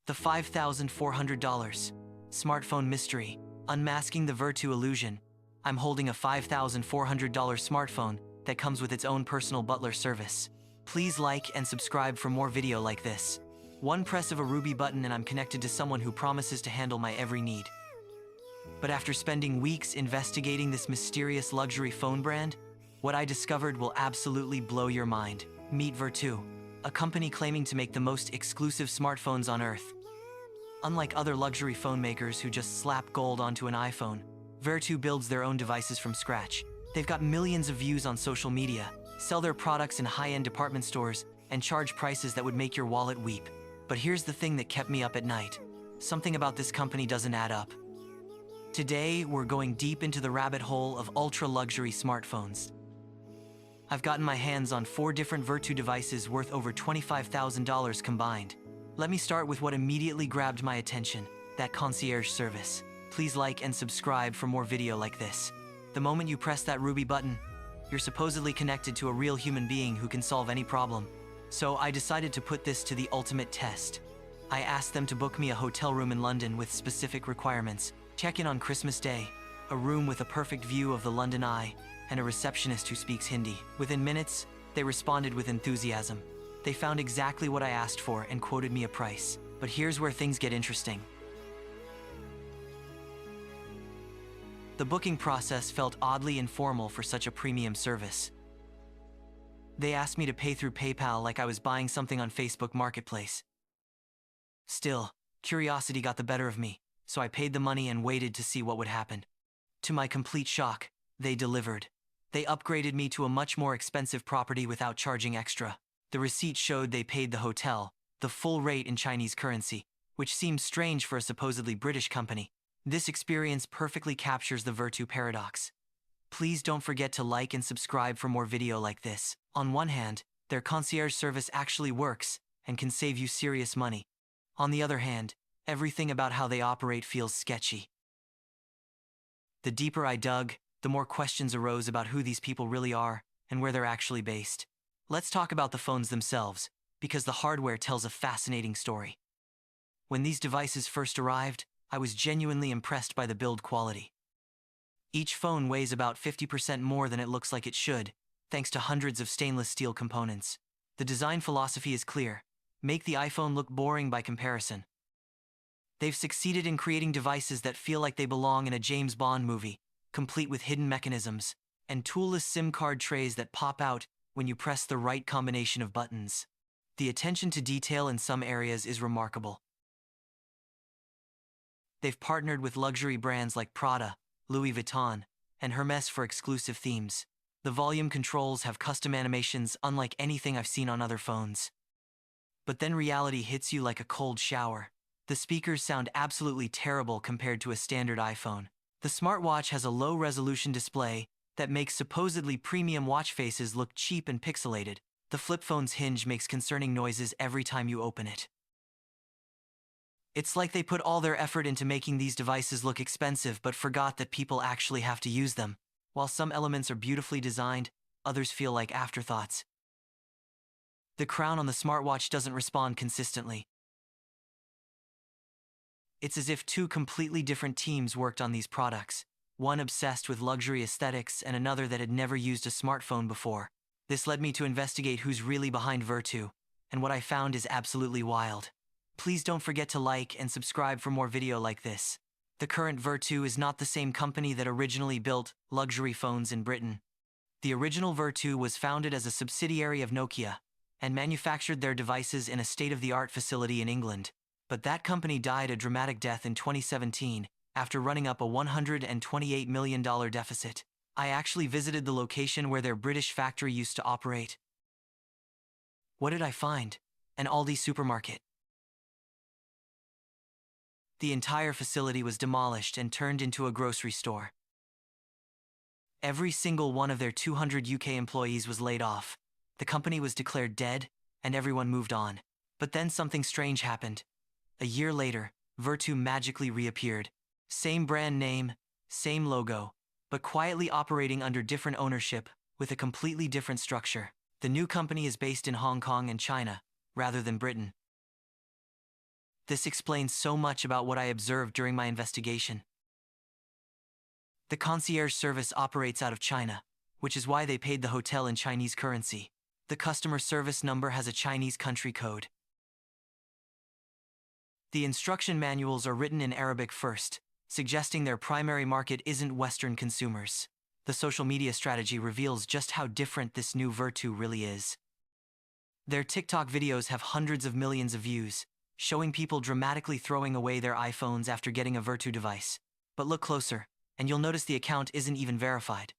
The $5,400 smartphone mystery. Unmasking the vertu illusion. I'm holding a $5,400 smartphone that comes with its own personal butler service. Please like and subscribe for more video like this. One press of a ruby button and I'm connected to someone who promises to handle my every need. But after spending weeks investigating this mysterious luxury phone brand, what I discovered will absolutely blow your mind. Meet Vertu, a company claiming to make the most exclusive smartphones on Earth. Unlike other luxury phone makers who just slap gold onto an iPhone, Vertu builds their own devices from scratch. They've got millions of views on social media, sell their products in high-end department stores, and charge prices that would make your wallet weep. But here's the thing that kept me up at night. Something about this company doesn't add up. Today, we're going deep into the rabbit hole of ultra-luxury smartphones. I've gotten my hands on 4 different Vertu devices worth over $25,000 combined. Let me start with what immediately grabbed my attention, that concierge service. Please like and subscribe for more video like this. The moment you press that ruby button, you're supposedly connected to a real human being who can solve any problem. So I decided to put this to the ultimate test. I asked them to book me a hotel room in London with specific requirements. Check in on Christmas Day, a room with a perfect view of the London Eye, and a receptionist who speaks Hindi. Within minutes, they responded with enthusiasm. They found exactly what I asked for and quoted me a price. But here's where things get interesting. The booking process felt oddly informal for such a premium service. They asked me to pay through PayPal like I was buying something on Facebook Marketplace. Still, curiosity got the better of me, so I paid the money and waited to see what would happen. To my complete shock, they delivered. They upgraded me to a much more expensive property without charging extra. The receipt showed they paid the hotel, the full rate in Chinese currency, which seems strange for a supposedly British company. This experience perfectly captures the Vertu paradox. Please don't forget to like and subscribe for more video like this. On one hand, their concierge service actually works and can save you serious money. On the other hand, everything about how they operate feels sketchy. The deeper I dug, the more questions arose about who these people really are and where they're actually based. Let's talk about the phones themselves, because the hardware tells a fascinating story. When these devices first arrived, I was genuinely impressed by the build quality. Each phone weighs about 50% more than it looks like it should, thanks to hundreds of stainless steel components. The design philosophy is clear: make the iPhone look boring by comparison. They've succeeded in creating devices that feel like they belong in a James Bond movie, complete with hidden mechanisms and toolless SIM card trays that pop out when you press the right combination of buttons. The attention to detail in some areas is remarkable. They've partnered with luxury brands like Prada, Louis Vuitton, and Hermès for exclusive themes. The volume controls have custom animations unlike anything I've seen on other phones. But then reality hits you like a cold shower. The speakers sound absolutely terrible compared to a standard iPhone. The smartwatch has a low-resolution display that makes supposedly premium watch faces look cheap and pixelated. The flip phone's hinge makes concerning noises every time you open it. It's like they put all their effort into making these devices look expensive but forgot that people actually have to use them. While some elements are beautifully designed, others feel like afterthoughts. The crown on the smartwatch doesn't respond consistently. It's as if 2 completely different teams worked on these products, one obsessed with luxury aesthetics and another that had never used a smartphone before. This led me to investigate who's really behind Vertu, and what I found is absolutely wild. Please don't forget to like and subscribe for more video like this. The current Vertu is not the same company that originally built luxury phones in Britain. The original Vertu was founded as a subsidiary of Nokia and manufactured their devices in a state-of-the-art facility in England. But that company died a dramatic death in 2017 after running up a $128 million deficit. I actually visited the location where their British factory used to operate. What did I find? An Aldi supermarket. The entire facility was demolished and turned into a grocery store. Every single one of their 200 UK employees was laid off. The company was declared dead, and everyone moved on. But then something strange happened. A year later, Vertu magically reappeared. Same brand name, same logo, but quietly operating under different ownership with a completely different structure. The new company is based in Hong Kong and China, rather than Britain. This explains so much about what I observed during my investigation. The concierge service operates out of China, which is why they paid the hotel in Chinese currency. The customer service number has a Chinese country code. The instruction manuals are written in Arabic first, suggesting their primary market isn't Western consumers. The social media strategy reveals just how different this new Vertu really is. Their TikTok videos have hundreds of millions of views, showing people dramatically throwing away their iPhones after getting a Vertu device. But look closer, and you'll notice the account isn't even verified.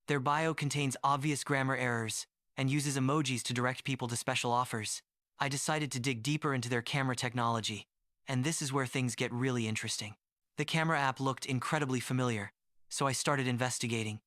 Their bio contains obvious grammar errors and uses emojis to direct people to special offers. I decided to dig deeper into their camera technology, and this is where things get really interesting. The camera app looked incredibly familiar, so I started investigating.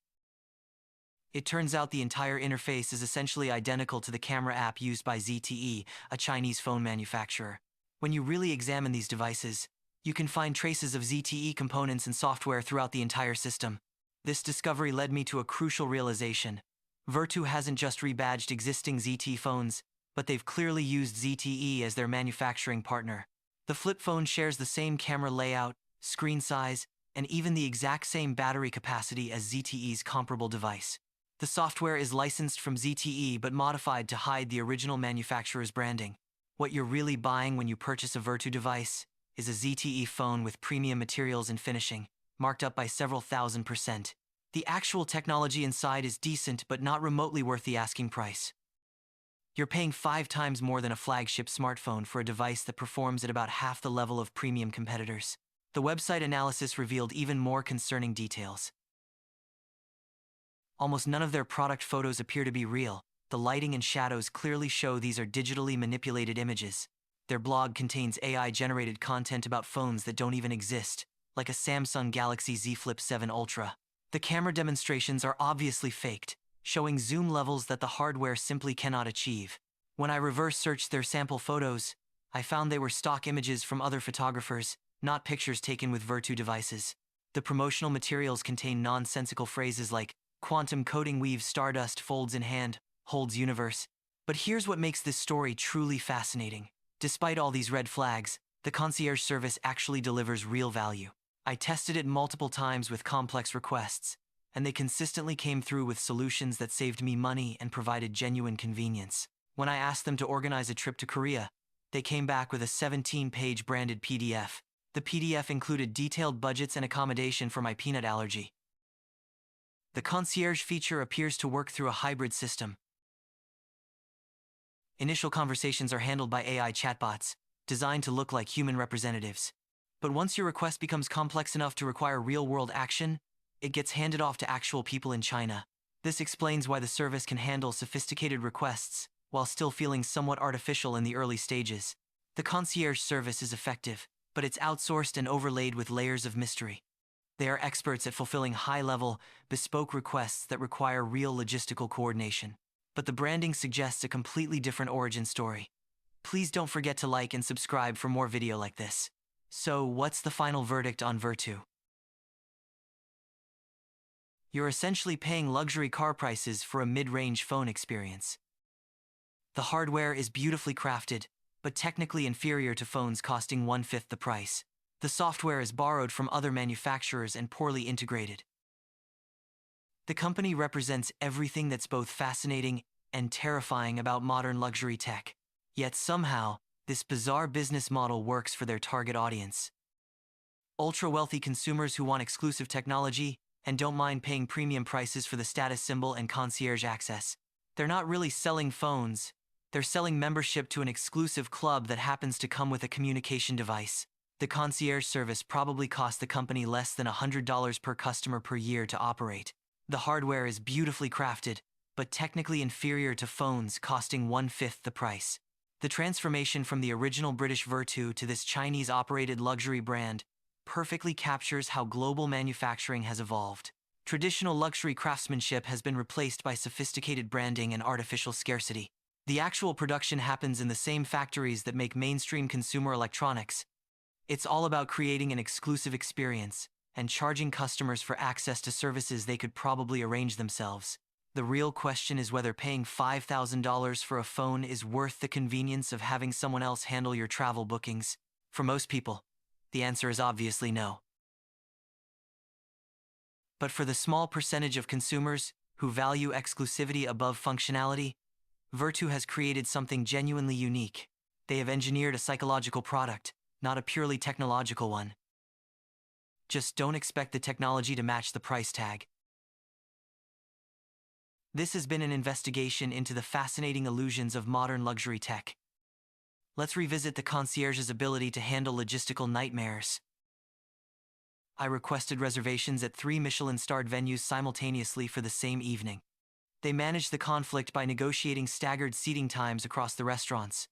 It turns out the entire interface is essentially identical to the camera app used by ZTE, a Chinese phone manufacturer. When you really examine these devices, you can find traces of ZTE components and software throughout the entire system. This discovery led me to a crucial realization. Vertu hasn't just rebadged existing ZTE phones, but they've clearly used ZTE as their manufacturing partner. The flip phone shares the same camera layout, screen size, and even the exact same battery capacity as ZTE's comparable device. The software is licensed from ZTE but modified to hide the original manufacturer's branding. What you're really buying when you purchase a Vertu device is a ZTE phone with premium materials and finishing, marked up by several thousand%. The actual technology inside is decent but not remotely worth the asking price. You're paying 5 times more than a flagship smartphone for a device that performs at about half the level of premium competitors. The website analysis revealed even more concerning details. Almost none of their product photos appear to be real. The lighting and shadows clearly show these are digitally manipulated images. Their blog contains AI-generated content about phones that don't even exist, like a Samsung Galaxy Z Flip 7 Ultra. The camera demonstrations are obviously faked, showing zoom levels that the hardware simply cannot achieve. When I reverse searched their sample photos, I found they were stock images from other photographers, not pictures taken with Vertu devices. The promotional materials contain nonsensical phrases like, "Quantum coating weaves stardust, folds in hand, holds universe." But here's what makes this story truly fascinating. Despite all these red flags, the concierge service actually delivers real value. I tested it multiple times with complex requests, and they consistently came through with solutions that saved me money and provided genuine convenience. When I asked them to organize a trip to Korea, they came back with a 17-page branded PDF. The PDF included detailed budgets and accommodation for my peanut allergy. The concierge feature appears to work through a hybrid system. Initial conversations are handled by AI chatbots, designed to look like human representatives. But once your request becomes complex enough to require real-world action, it gets handed off to actual people in China. This explains why the service can handle sophisticated requests while still feeling somewhat artificial in the early stages. The concierge service is effective, but it's outsourced and overlaid with layers of mystery. They are experts at fulfilling high-level, bespoke requests that require real logistical coordination. But the branding suggests a completely different origin story. Please don't forget to like and subscribe for more video like this. So, what's the final verdict on Vertu? You're essentially paying luxury car prices for a mid-range phone experience. The hardware is beautifully crafted, but technically inferior to phones costing 1/5 the price. The software is borrowed from other manufacturers and poorly integrated. The company represents everything that's both fascinating and terrifying about modern luxury tech. Yet somehow, this bizarre business model works for their target audience. Ultra-wealthy consumers who want exclusive technology and don't mind paying premium prices for the status symbol and concierge access. They're not really selling phones. They're selling membership to an exclusive club that happens to come with a communication device. The concierge service probably cost the company less than $100 per customer per year to operate. The hardware is beautifully crafted, but technically inferior to phones costing 1/5 the price. The transformation from the original British Vertu to this Chinese-operated luxury brand perfectly captures how global manufacturing has evolved. Traditional luxury craftsmanship has been replaced by sophisticated branding and artificial scarcity. The actual production happens in the same factories that make mainstream consumer electronics. It's all about creating an exclusive experience and charging customers for access to services they could probably arrange themselves. The real question is whether paying $5,000 for a phone is worth the convenience of having someone else handle your travel bookings. For most people, the answer is obviously no. But for the small percentage of consumers who value exclusivity above functionality, Vertu has created something genuinely unique. They have engineered a psychological product, not a purely technological one. Just don't expect the technology to match the price tag. This has been an investigation into the fascinating illusions of modern luxury tech. Let's revisit the concierge's ability to handle logistical nightmares. I requested reservations at 3 Michelin-starred venues simultaneously for the same evening. They managed the conflict by negotiating staggered seating times across the restaurants.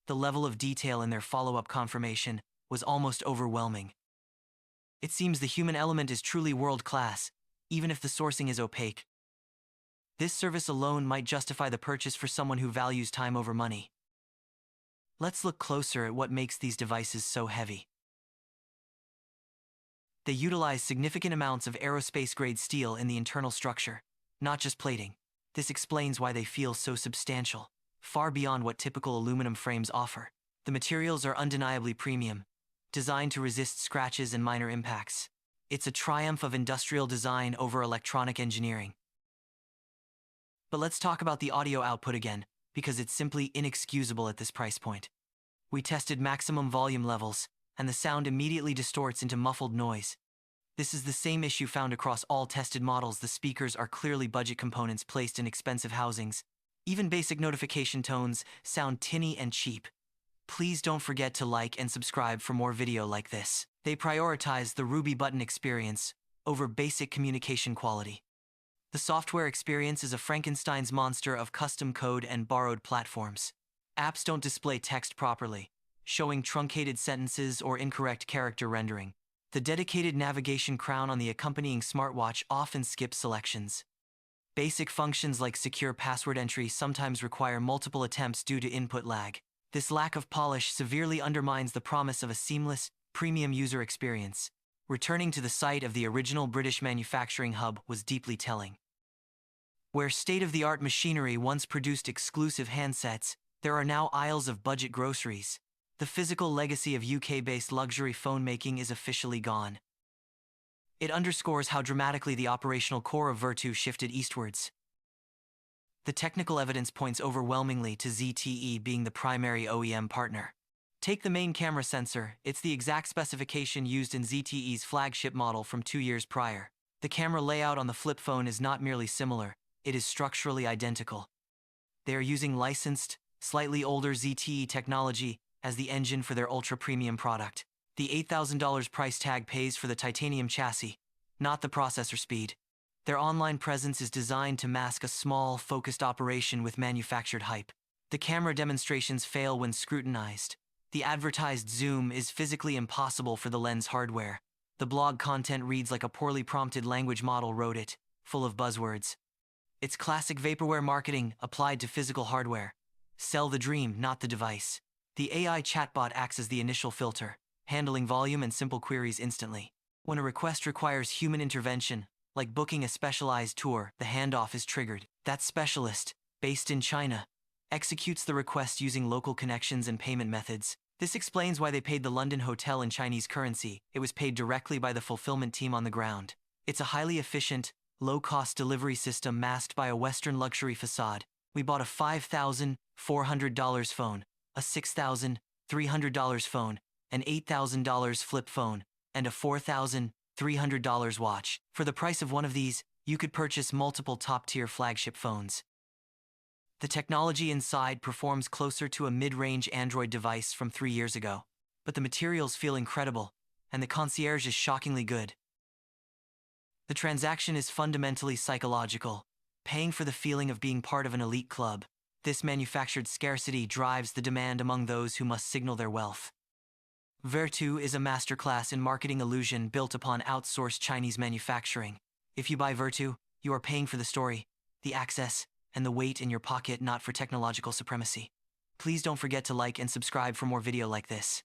The level of detail in their follow-up confirmation was almost overwhelming. It seems the human element is truly world-class, even if the sourcing is opaque. This service alone might justify the purchase for someone who values time over money. Let's look closer at what makes these devices so heavy. They utilize significant amounts of aerospace-grade steel in the internal structure, not just plating. This explains why they feel so substantial, far beyond what typical aluminum frames offer. The materials are undeniably premium, designed to resist scratches and minor impacts. It's a triumph of industrial design over electronic engineering. But let's talk about the audio output again, because it's simply inexcusable at this price point. We tested maximum volume levels, and the sound immediately distorts into muffled noise. This is the same issue found across all tested models. The speakers are clearly budget components placed in expensive housings. Even basic notification tones sound tinny and cheap. Please don't forget to like and subscribe for more video like this. They prioritize the Ruby button experience over basic communication quality. The software experience is a Frankenstein's monster of custom code and borrowed platforms. Apps don't display text properly, showing truncated sentences or incorrect character rendering. The dedicated navigation crown on the accompanying smartwatch often skips selections. Basic functions like secure password entry sometimes require multiple attempts due to input lag. This lack of polish severely undermines the promise of a seamless, premium user experience. Returning to the site of the original British manufacturing hub was deeply telling. Where state-of-the-art machinery once produced exclusive handsets, there are now aisles of budget groceries. The physical legacy of UK-based luxury phone making is officially gone. It underscores how dramatically the operational core of Vertu shifted eastwards. The technical evidence points overwhelmingly to ZTE being the primary OEM partner. Take the main camera sensor. It's the exact specification used in ZTE's flagship model from 2 years prior. The camera layout on the flip phone is not merely similar, it is structurally identical. They are using licensed, slightly older ZTE technology as the engine for their ultra-premium product. The $8,000 price tag pays for the titanium chassis, not the processor speed. Their online presence is designed to mask a small, focused operation with manufactured hype. The camera demonstrations fail when scrutinized. The advertised zoom is physically impossible for the lens hardware. The blog content reads like a poorly prompted language model wrote it, full of buzzwords. It's classic vaporware marketing applied to physical hardware. Sell the dream, not the device. The AI chatbot acts as the initial filter, handling volume and simple queries instantly. When a request requires human intervention, like booking a specialized tour, the handoff is triggered. That specialist, based in China, executes the request using local connections and payment methods. This explains why they paid the London hotel in Chinese currency. It was paid directly by the fulfillment team on the ground. It's a highly efficient, low-cost delivery system masked by a Western luxury facade. We bought a $5,400 phone, a $6,300 phone, an $8,000 flip phone, and a $4,300 watch. For the price of one of these, you could purchase multiple top-tier flagship phones. The technology inside performs closer to a mid-range Android device from 3 years ago, but the materials feel incredible, and the concierge is shockingly good. The transaction is fundamentally psychological, paying for the feeling of being part of an elite club. This manufactured scarcity drives the demand among those who must signal their wealth. Vertu is a masterclass in marketing illusion built upon outsourced Chinese manufacturing. If you buy Vertu, you are paying for the story, the access, and the weight in your pocket, not for technological supremacy. Please don't forget to like and subscribe for more video like this.